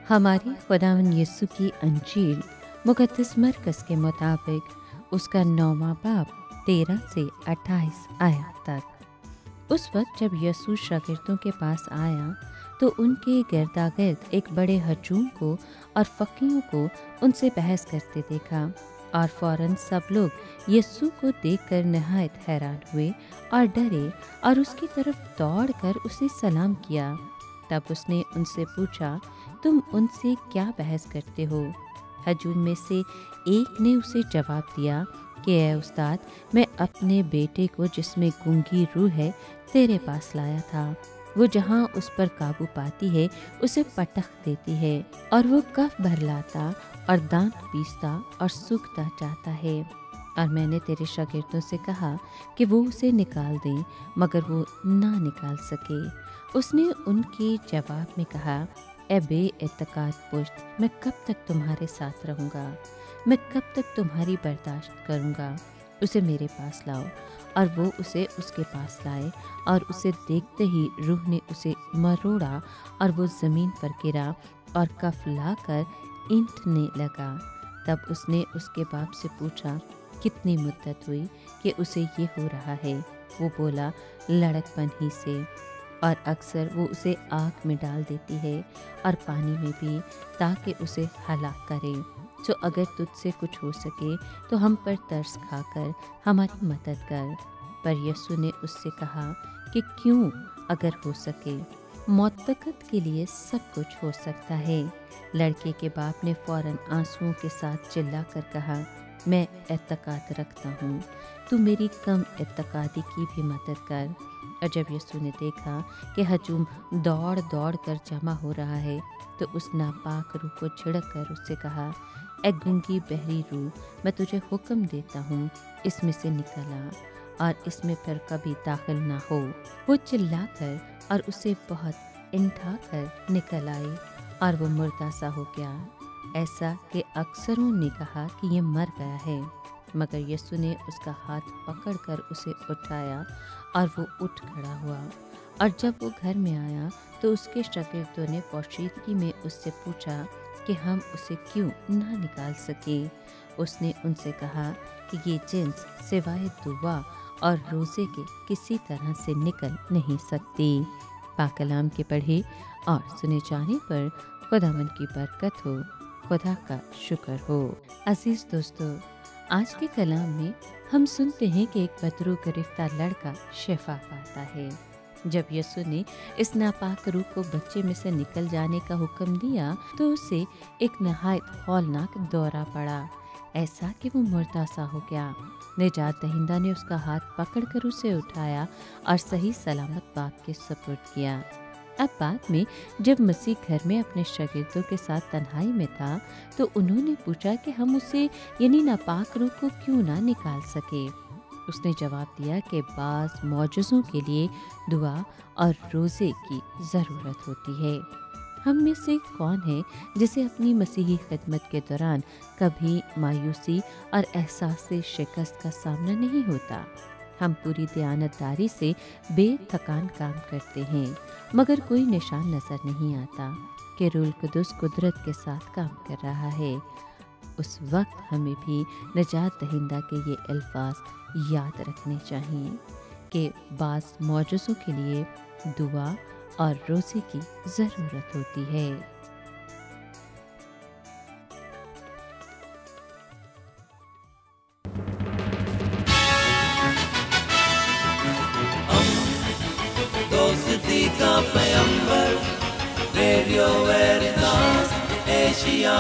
हमारे खुदावंद यीशु की अंजील मुक़द्दस मरकज़ के मुताबिक उसका 9वां बाब 13 से 28 आयत तक। उस वक्त जब यीशु शागिर्दों के पास आया तो उनके गिरदागिर्द एक बड़े हजूम को और फकीरों को उनसे बहस करते देखा, और फ़ौरन सब लोग यीशु को देखकर नहायत हैरान हुए और डरे और उसकी तरफ दौड़कर उसे सलाम किया। तब उसने उनसे पूछा, तुम उनसे क्या बहस करते हो? हजूम में से एक ने उसे जवाब दिया कि ऐ उस्ताद, मैं अपने बेटे को जिसमें गूंगी रूह है तेरे पास लाया था। वो जहाँ उस पर काबू पाती है उसे पटक देती है, और वो कफ भरलाता और दांत पीसता और सूखता जाता है। और मैंने तेरे शागिर्दों से कहा कि वो उसे निकाल दें, मगर वो ना निकाल सके। उसने उनके जवाब में कहा, ए बेइत्तेकाद पुश्त, मैं कब तक तुम्हारे साथ रहूँगा? मैं कब तक तुम्हारी बर्दाश्त करूँगा? उसे मेरे पास लाओ। और वो उसे उसके पास लाए, और उसे देखते ही रूह ने उसे मरोड़ा और वो ज़मीन पर गिरा और कफ लाकर ईंटने लगा। तब उसने उसके बाप से पूछा, कितनी मुद्दत हुई कि उसे ये हो रहा है? वो बोला, लड़कपन ही से, और अक्सर वो उसे आग में डाल देती है और पानी में भी, ताकि उसे हलाक करे। तो अगर तुझसे कुछ हो सके तो हम पर तरस खाकर हमारी मदद कर। पर यीशु ने उससे कहा कि क्यों, अगर हो सके, मौतकत के लिए सब कुछ हो सकता है। लड़के के बाप ने फ़ौरन आंसुओं के साथ चिल्लाकर कहा, मैं एतकाद रखता हूँ, तू मेरी कम एतकादी की भी मदद कर। और जब यीशु ने देखा कि हजूम दौड़ दौड़ कर जमा हो रहा है तो उस नापाक रूह को झिड़क कर उससे कहा, ए गूंगी बहरी रूह, मैं तुझे हुक्म देता हूँ, इसमें से निकल आ और इसमें फिर कभी दाखिल ना हो। वो चिल्लाकर और उसे बहुत इंठा कर निकल आई, और वो मुर्दा सा हो गया, ऐसा कि अक्सरों ने कहा कि ये मर गया है। मगर यीशु ने उसका हाथ पकड़कर उसे उठाया और वो उठ खड़ा हुआ। और जब वो घर में आया तो उसके शागिर्दों ने पोशीदगी में उससे पूछा कि हम उसे क्यों ना निकाल सके। उसने उनसे कहा कि ये जिन्स सिवाय दुआ और रोज़े के किसी तरह से निकल नहीं सकती। पाक कलाम के पढ़े और सुने जाने पर खुदावंद की बरकत हो, खुदा का शुक्र हो। अजीज दोस्तों, आज के कलाम में हम सुनते हैं कि एक बदरू गिरफ्तार लड़का शिफा पाता है। जब यीशु ने इस नापाक रूह को बच्चे में से निकल जाने का हुक्म दिया तो उसे एक नहायत हौलनाक दौरा पड़ा, ऐसा कि वो मुर्दा सा हो गया। निजात दहिंदा ने उसका हाथ पकड़कर उसे उठाया और सही सलामत बाप के सुपुर्द किया। अब बाद में जब मसीह घर में अपने शागिर्दों के साथ तन्हाई में था तो उन्होंने पूछा कि हम उसे यानी नापाक रूह को क्यों ना निकाल सके। उसने जवाब दिया कि बाज़ मौजज़ों के लिए दुआ और रोज़े की ज़रूरत होती है। हम में से कौन है जिसे अपनी मसीही खिदमत के दौरान कभी मायूसी और एहसास से शिकस्त का सामना नहीं होता? हम पूरी दयानतदारी से बेथकान काम करते हैं, मगर कोई निशान नज़र नहीं आता कि रूहुल कुद्दुस कुदरत के साथ काम कर रहा है। उस वक्त हमें भी निजात दहिंदा के ये अल्फाज याद रखने चाहिए कि बाज़ मौजज़ों के लिए दुआ और रोज़े की ज़रूरत होती है। दोस्ती का पैगंबर, रेडियो वेरितास एशिया।